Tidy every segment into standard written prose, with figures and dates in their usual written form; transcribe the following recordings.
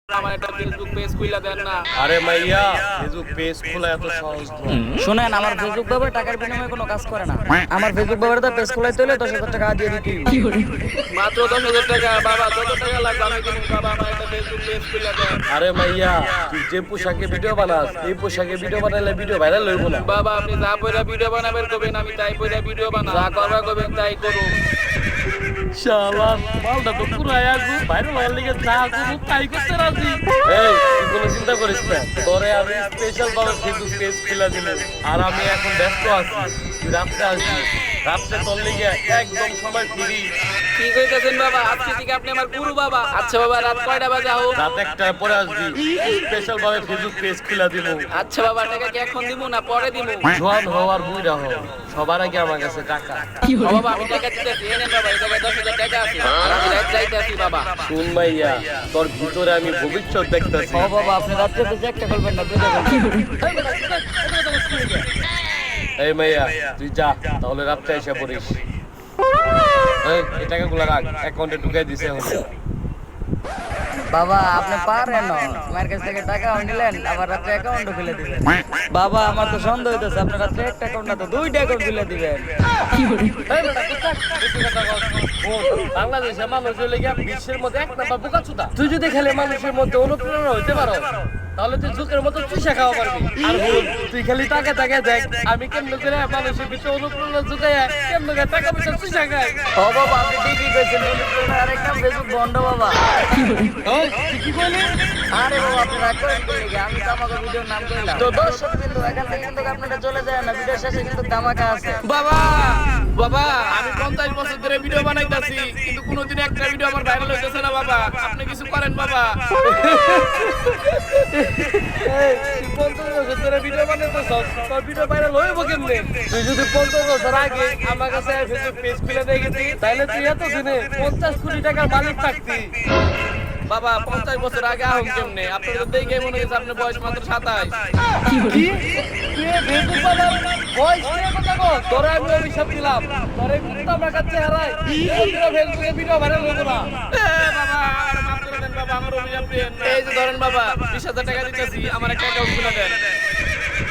আমার একটা Facebook page খুলে দেন না। আরে মাইয়া ফেসবুক পেজ খোলা এত সহজ না। শুনেন, আমার ফেসবুক ব্যবহার টাকার বিনিময়ে কোনো কাজ করে না। আমার ফেসবুক ব্যবহার তো পেজ খোলাইতে হলে 10,000 টাকা দিয়ে দিতে হবে। মাত্র 10,000 টাকা। বাবা যত টাকা লাগবে আমি দিব। বাবা আমার একটা ফেসবুক পেজ খুলে দেন। আরে মাইয়া তুই যে পোশাকে ভিডিও বানাস এই পোশাকে ভিডিও বানাইলে ভিডিও ভাইরাল হইব না। বাবা আপনি যা পয়লা ভিডিও বানাবেন কবেন, আমি তাই পয়লা ভিডিও বানাবো। যা করবা কবেন তাই করুন। শালা মালটা তো পুরাই আগু ভাইরাল হওয়ার লিগে যা করব তাই করতে রাজি। এই তুই কোনো চিন্তা করিস না, তোরে আমি স্পেশাল ভাবে ফেসবুক পেজ খুলে দিল। আর আমি এখন ব্যস্ত আছি, তুই রাত্রে আসবি। রাত্রে তোর লিগে একদম সময় ফ্রি। কি কইতেছেন বাবা? আজকে থেকে আপনি আমার গুরু বাবা। আচ্ছা বাবা, রাত কয়টা বাজে আও? রাত 1টায় পরে আসবি, স্পেশাল ভাবে ফেসবুক পেজ খুলে দিব। আচ্ছা বাবা, টাকা কি এখন দিব না পরে দিব? জোয়ান হওয়ার বুইরা হও, সবার আগে আমার কাছে টাকা। ও বাবা আমি টাকা দিতেছি। এনেন বাবা, এই জায়গায় 10,000 টাকা আছে। আর আমি রাত যাইতেছি বাবা। শুন মাইয়া, তোর ভিতরে আমি ভবিষ্যৎ দেখতেছি। ও বাবা, আপনি রাত্রে বেজে একটা করবেন না, দুইটা করবেন। এই মাইয়া তুই যা, তাহলে রাত্রে এসে পড়িস। এই টাকাগুলো রাখ, অ্যাকাউন্টে ঢুকাই দিছে এখন। বাবা আপনি পারেন না, আমার কাছ থেকে টাকা নিলেন আবার রাত্রে অ্যাকাউন্ট খুলে দিবেন। বাবা আমার তো সন্দেহ হইতেছে আপনি রাত্রে একটা অ্যাকাউন্ট না তো দুইটা অ্যাকাউন্ট খুলে দিবেন। এই বেটা, তুই থাক, বেশি কথা কস। শোন, বাংলাদেশের মানুষ হইলে গিয়া বিশ্বের মধ্যে 1 নাম্বার বোকাচোদা। তুই যদি খালি মানুষের মধ্যে অনুপ্রেরণা হইতে পারো তাহলে তুই যুগের মতো চুষা খাওয়া পারবি। আর বল, তুই খালি টাকা টাকা দেখ আমি কেমনে করে মানুষের ভিতরে অনুপ্রেরণা জুগাইয়া কেমনে করে টাকা পয়সা চুষা খাই। ও বাবা আপনি ঠিকই কইছেন, আরেকটা ফেসবুক বন্ধ বাবা। ওই, তুই কি কইলি? আরে বাবা আপনি রাগ করেন কি লিগা? আমি তো আমাকে ভিডিওর নাম কইলাম তো দর্শক কিন্তু এখান থেকে কিন্তু আপনারা চলে যায় না, ভিডিও শেষে কিন্তু ধামাকা আছে। বাবা বাবা আমি 50 বছর ধরে ভিডিও বানাইতাছি কিন্তু কোনোদিন একটা ভিডিও আমার ভাইরাল হইতেছে না বাবা। আপনি কিছু করেন বাবা। এই, তুই 50 বছর ধরে ভিডিও বানাইতেছস, তোর ভিডিও ভাইরাল হইব কেমনে? তুই যদি 50 বছর আগে আমার কাছে ফেসবুক পেজ খুলে দিয়ে গেছিস তাহলে তুই এত দিনে 50 কোটি টাকার মালিক থাকতি। বাবা 50 বছর আগে আহম কেমনে? আপনার তো দেখে মনে হচ্ছে আপনার বয়স মাত্র 27। কি? তুই ফেসবুক বানার ভয়েস নিয়ে কথা কর? তোরে আমি অভিশাপ দিলাম, তোরে কুত্তা মাকার চেহারায় কোনদিনও ফেসবুকে ভিডিও ভাইরাল হইব না। বাবা আমার মাফ করে দেন বাবা, আমার অভিশাপ দেন। এই যে ধরেন বাবা 20,000 টাকা দিতেছি, আমার একটা অ্যাকাউন্ট খুলে দেন।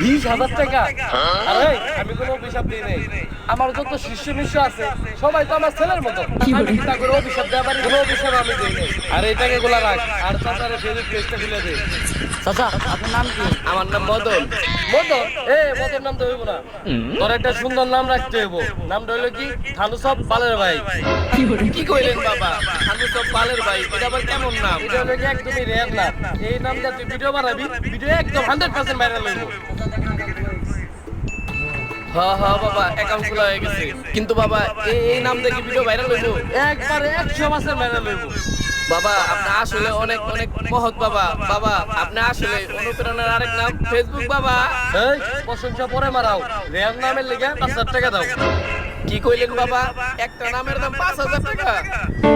20,000 টাকা? আরে আমি কোনো অভিশাপ দিই নাই, আমার যত শিষ্য মিষ্য আছে সবাই তো আমার ছেলের মতো। আমি কি তা করে অভিশাপ দেওয়া পারি? কোনো অভিশাপ আমি দিই নাই। আর এই টাকাগুলো রাখ, আর চাচারে ফেসবুক পেজটা খুলে দে। চাচা আপনার নাম কি? আমার নাম মদন। মদন? মদন নাম তো হইব না, তোর একটা সুন্দর নাম রাখতে হইব। নামটা হইলো কি? থানু সব পালের ভাই। কি কইলেন বাবা? আমি তো পালের ভাই, এটা আবার কেমন নাম? এটা হলো কি একদমই রেয়ার নাম। এই নামটা তুই ভিডিও বানাবি, ভিডিও একদম 100% ভাইরাল হইব। হ্যাঁ হ্যাঁ বাবা, অ্যাকাউন্ট খোলা হয়ে গেছে। কিন্তু বাবা এই নাম দেখে ভিডিও ভাইরাল হইব? একবারে 100% ভাইরাল হইব। বাবা আপনি আসলে অনেক অনেক মহৎ বাবা। বাবা আপনি আসলে অনুপ্রেরণার আরেক নাম ফেসবুক বাবা। এই প্রশংসা পরে মারাও, রেয়ার নামের লেগে 5,000 টাকা দাও। কি কইলেন বাবা? একটা নামের দাম 5,000 টাকা?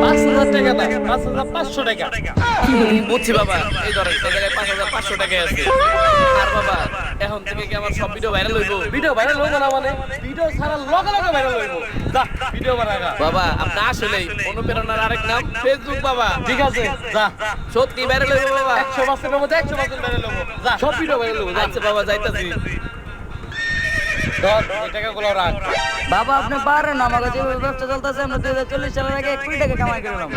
5,000 টাকা না, 5,500 টাকা। বুঝছি বাবা, এই ধরেন এই জায়গায় 5,500 টাকা আছে। আর বাবা এখন থেকে কি আমার সব ভিডিও ভাইরাল হইব? ভিডিও ভাইরাল হইব না মানে? ভিডিও ছাড়ার লগে লগে ভাইরাল হইব। যা ভিডিও বানাগা। বাবা আপনি আসলে অনুপ্রেরণার আরেক নাম ফেসবুক বাবা। ঠিক আছে যা, সত্যি ভাইরাল হইব বাবা? 100% এর মধ্যে 100% ভাইরাল হইব। যা সব ভিডিও ভাইরাল হইব। আচ্ছা বাবা যাইতাছি। ধর এই টাকাগুলো রাখ। বাবা আপনি পারেন না, আমার কাছে ব্যবসা চলতেছে, আমরা 2040 সালের আগে 1 কোটি টাকা কামাই করলাম।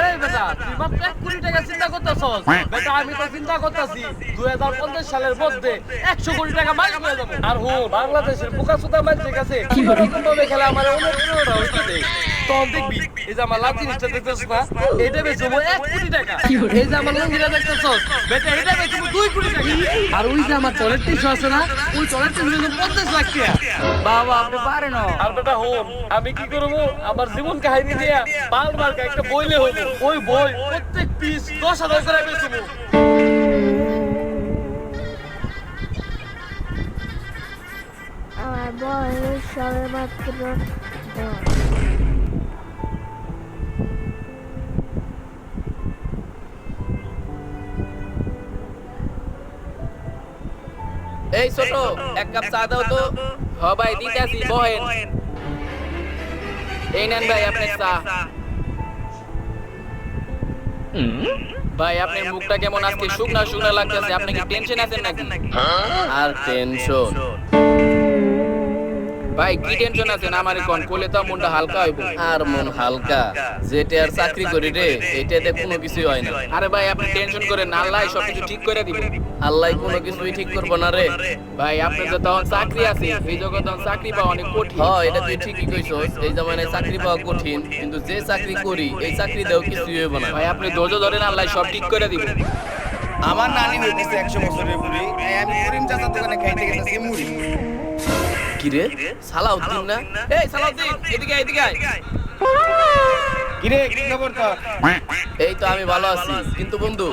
এই বেটা তুই মাত্র 1 কোটি টাকা চিন্তা করতেছস? বেটা আমি তো চিন্তা করতেছি 2050 সালের মধ্যে 100 কোটি টাকা মাইক হয়ে যাবে। আর বাংলাদেশের বোকাচোদা মানুষের কাছে কোনোরকম ভাবে খেলা আমার অনুপ্রেরণা হইতে দে। তখন দেখবি এই যে আমার লাঠি নিচে দেখতেছস না, এটা বেচবো 1 কোটি টাকা। এই যে আমার লুঙ্গিটা দেখতেছস বেটা, এটা বেচবো 2 কোটি টাকা। আর ওই যে আমার টয়লেট টিস্যু আছে না, ওই টয়লেট টিস্যু 50 লাখ টাকা। বাবা আপনি পারেন না। আর বেটা আমি কি করবো? আমার জীবন কাহিনী দিয়া বারবার একটা বইলে হইব, ওই বই প্রত্যেক পিস 10,000 করে বেচবো। আমার বয়স সবে মাত্র 10। এই ছোট এক কাপ চা দাও তো। হ ভাই দিতেছি, বহেন। এই নেন ভাই আপনার চা। ভাই আপনার মুখটা কেমন আজকে শুকনা শুকনা লাগতেছে, আপনি কি টেনশন আছেন নাকি? আর টেনশন ভাই কি টেনশন আছেন? আমার কোন কোলে তো মনটা হালকা হইব। আর মন হালকা যেটা আর চাকরি করি রে, এটাতে কোনো কিছুই হয় না। আরে ভাই আপনি টেনশন করেন না, আল্লাহ সবকিছু ঠিক করে দিবে। আল্লাহ কোনো কিছুই ঠিক করবো না রে ভাই। আপনার তো তখন চাকরি আছে, এই জগৎ তখন চাকরি পাওয়া অনেক কঠিন। হ্যাঁ এটা তুই ঠিকই কইছস, এই জামানায় চাকরি পাওয়া কঠিন, কিন্তু যে চাকরি করি এই চাকরি দেও কিছুই হইব না ভাই। আপনি ধৈর্য ধরেন, আল্লাহ সব ঠিক করে দিবে। আমার নানি হইতেছে 100 বছরের বুড়ি, তাই আমি করিম চাচার দোকানে খাইতে গেতেছি মুড়ি। কি রে সালাউদ্দিন না? এই সালাউদ্দিন এদিকে এদিকে আয়। কিরে কি খবর তোর? এই তো আমি ভালো আছি, কিন্তু বন্ধু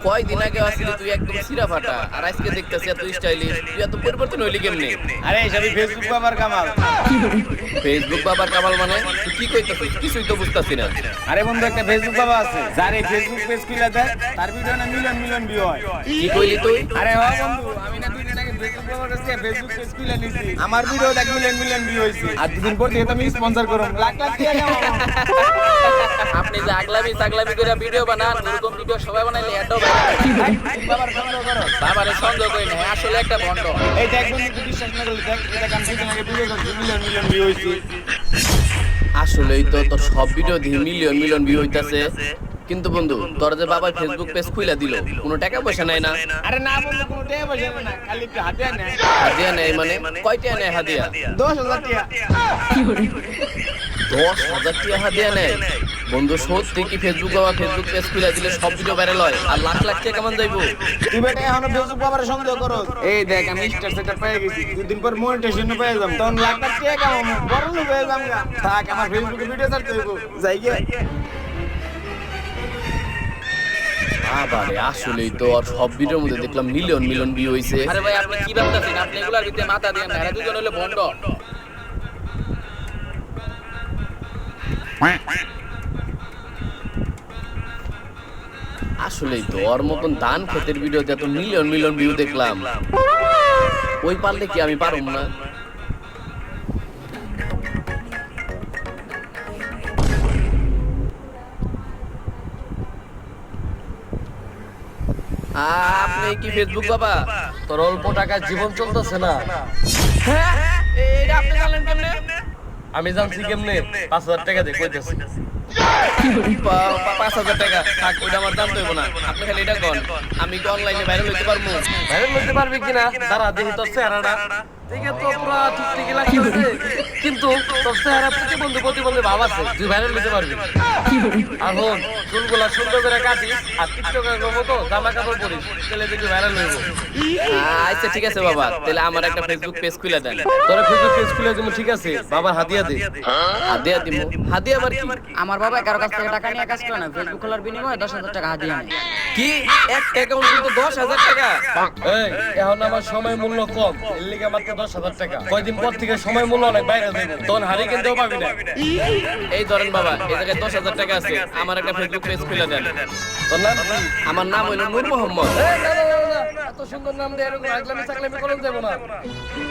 কয়দিন আগে আসলি তুই একদম সিরা ফাটা, আর আজকে দেখতেছি এত স্টাইলিশ। তুই এত পরিবর্তন হইলি কেমনে? আরে সবই ফেসবুক বাবার কামাল। ফেসবুক বাবার কামাল মানে? তুই কি কইতাছিস? কিছুই তো বুঝতাছি না। আরে বন্ধু একটা ফেসবুক বাবা আছে, যার এই ফেসবুক পেজ খুলে দেয় তার ভিডিও না মিলিয়ন মিলিয়ন ভিউ হয়। কি কইলি তুই? আরে হ্যাঁ বন্ধু, আমি না 2 দিন আগে ফেসবুক বাবার কাছে ফেসবুক পেজ খুলে নিছি, আমার ভিডিও দেখ মিলিয়ন মিলিয়ন ভিউ হইছে। আর 2 দিন পর থেকে তো আমি স্পন্সর করব, লাখ লাখ টাকা কামাবো। আপনি যে আগলামি সাগলামি করে ভিডিও বানান, এরকম ভিডিও সবাই বানাইলে এটাও ভাইরাল। বাবার সন্দেহ করো? বাবারে সন্দেহ করি না, আসলে একটা ভণ্ড। এই দেখ বন্ধু, তুই বিশ্বাস না করলে দেখ, এটা গান 2 দিন আগে ভিডিও করছি, মিলিয়ন মিলিয়ন ভিউ হইছে। আসলেই তো তোর সব ভিডিও দিয়ে মিলিয়ন মিলিয়ন ভিউ হইতাছে, কিন্তু বন্ধু তোর যে বাবা ফেসবুক পেজ খুইলা দিল, কোনো টাকা পয়সা নাই না? আরে না বন্ধু, কোনো টাকা পয়সা না, খালি একটু হাতে নেয়। হাদিয়া নেই মানে? কয় টাকা নেয় হাদিয়া? 10,000 টাকা। 10,000 টাকা হাদিয়া নেয়? বন্ধু সত্যি কি ফেসবুক বাবা ফেসবুক পেজ খুলে দিলে সব ভিডিও ভাইরাল হয়, আর লাখ লাখ টাকা কেমন যাইবো? তুই বেটা এখনো ফেসবুক বাবার সন্দেহ করো? এই দেখ আমি স্টার সেটআপ পেয়ে গেছি, 2 দিন পর মনিটাইজেশন পেয়ে যাব, তখন লাখ লাখ টাকা কামাবো, বড় লোক হয়ে যাবো গা। থাক, আমার ফেসবুকে ভিডিও ছাড়তে হইব, যাই গে। বাবারে আসলেই তো আর সব ভিডিওর মধ্যে দেখলাম মিলিয়ন মিলিয়ন ভিউ হইছে। আরে ভাই আপনি কি ভাবতাছেন? আপনি এগুলার ভিতরে মাথা দেন না, এরা দুজন হলো ভণ্ড। আসলেই তো ওর মতন ধান ক্ষেতের ভিডিওতে এত মিলিয়ন মিলিয়ন ভিউ দেখলাম, ওই পারলে কি আমি পারুম না? আপনি কি ফেসবুক বাবা? তোর অল্প টাকায় জীবন চলতেছে না? হ্যাঁ এটা আপনি জানলেন কেমনে? আমি জানছি কেমনে? 5,000 টাকা দিয়ে কইতেছি। 5,000 টাকা থাক, ওইটা আমার জানতে হইব না। আপনি খালি এটা কন, আমি কি অনলাইনে ভাইরাল হইতে পারবো? ভাইরাল হতে পারবি কিনা দাঁড়া দেখি তোর চেহারাটা। দেখে তো পুরা ঠিক ঠিকই লাগতেছে, কিন্তু তোর চেহারা প্রতিবন্ধী ভাব আছে, তুই ভাইরাল হতে পারবি। আর হন চুলগুলা সুন্দর করে কাটিস, আর টিকটকের মতো জামা কাপড় পরিস, তাহলে দেখবি ভাইরাল হইব। আচ্ছা ঠিক আছে বাবা, তাহলে আমার একটা ফেসবুক পেজ খুলে দেন। তোর ফেসবুক পেজ খুলে দিমু, ঠিক আছে? বাবার হাদিয়া দে। হাদিয়া দিব? হাদিয়া আবার কি? আমার বাবা কারো কাছ থেকে টাকা নিয়ে কাজ করে না, ফেসবুক খোলার বিনিময়ে 10,000 টাকা হাদিয়া নেয়। কি একটা অ্যাকাউন্ট কিন্তু 10,000 টাকা? এই এখন আমার সময় মূল্য কম, এর লিগে মাত্র 10,000 টাকা। কয়দিন পর থেকে সময় মূল্য অনেক বাইরে যাবে, তখন হারি কিনতেও পাবি না। এই ধরেন বাবা, এই জায়গায় 10,000 টাকা আছে, আমার একটা ফেসবুক পেজ খুলে দেন। তোর নাম কি? আমার নাম হইল নূর মোহাম্মদ। এই, না, না, না, না, এত সুন্দর নাম দিয়ে এরকম আগলামি সাগলামি করুন যাবো না।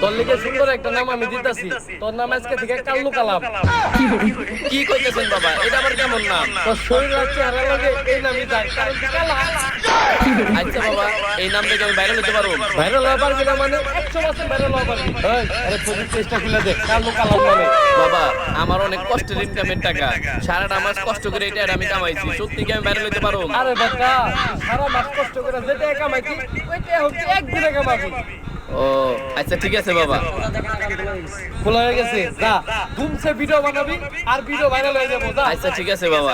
তোর লিগে সুন্দর একটা নাম আমি দিতাছি, তোর নাম আজকে থেকে কাল্লু কালাম। কি কইতেছেন বাবা? এটা আবার কেমন নাম? তোর শরীর আছে হারা লাগে এই নামই যায়, কারণ তুই কালা। আচ্ছা বাবা, এই নাম থেকে আমি ভাইরাল হতে পারবো? ভাইরাল হওয়া পারবি না মানে 100% ভাইরাল হওয়া পারবি। এই, আরে ফেসবুক পেজটা খুলে দে, কাল্লু কালাম মানে। বাবা আমার অনেক কষ্টের ইনকামের টাকা, সারাটা মাস কষ্ট করে এটা আমি কামাইছি, সত্যি কি আমি ভাইরাল হতে পারবো? আরে বেটা, সারা মাস কষ্ট করে যেটা কামাইছি ওইটা হচ্ছে একদিনে কামাবি। ও আচ্ছা ঠিক আছে বাবা। খোলা হয়ে গেছে, যা ধুমসে ভিডিও বানাবি আর ভিডিও ভাইরাল হয়ে যাবো, যা। আচ্ছা ঠিক আছে বাবা।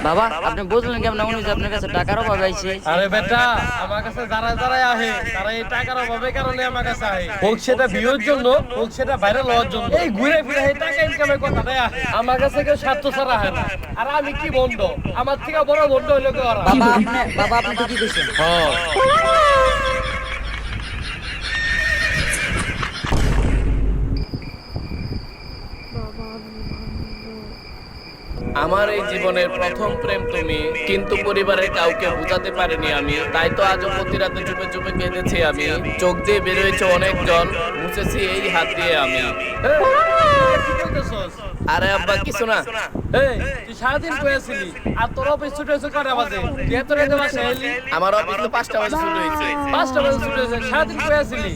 বাবা আপনি বুঝলেন কেমন উনি যে আপনার কাছে টাকার অভাব আইছে? আরে বেটা, আমার কাছে যারা যারা আহে তারা এই টাকার অভাবের কারণে আমার কাছে আহে, হোক সেটা ভিউর জন্য, হোক সেটা ভাইরাল হওয়ার জন্য। এই ঘুরে ফিরে এই টাকা ইনকামের কথাটাই আহে, আমার কাছে কেউ স্বার্থ ছাড়া আহে না। আর আমি কি বন্ধ, আমার থেকে বড় বন্ধ হইলো কেউ আর? বাবা আপনি ঠিকই কইছেন। হ্যাঁ আমার এই জীবনের প্রথম প্রেম তুমি, কিন্তু পরিবারের কাউকে বোঝাতে পারিনি আমি, তাই তো আজও প্রতি রাতে চুপে চুপে কেঁদেছি আমি। চোখ দিয়ে বের হয়েছে অনেক জল, মুছেছি এই হাত দিয়ে আমি। কি কইতেছস? আরে আব্বা কিছু না। এই তুই সারাদিন কইছিলি আর তোর অফিস ছুটি হয়েছে কয়টা বাজে? তুই এত রাতে বাসায় এলি? আমার অফিস তো 5টা বাজে শুরু হয়েছে। 5টা বাজে ছুটি হয়েছে, সারাদিন কইছিলি?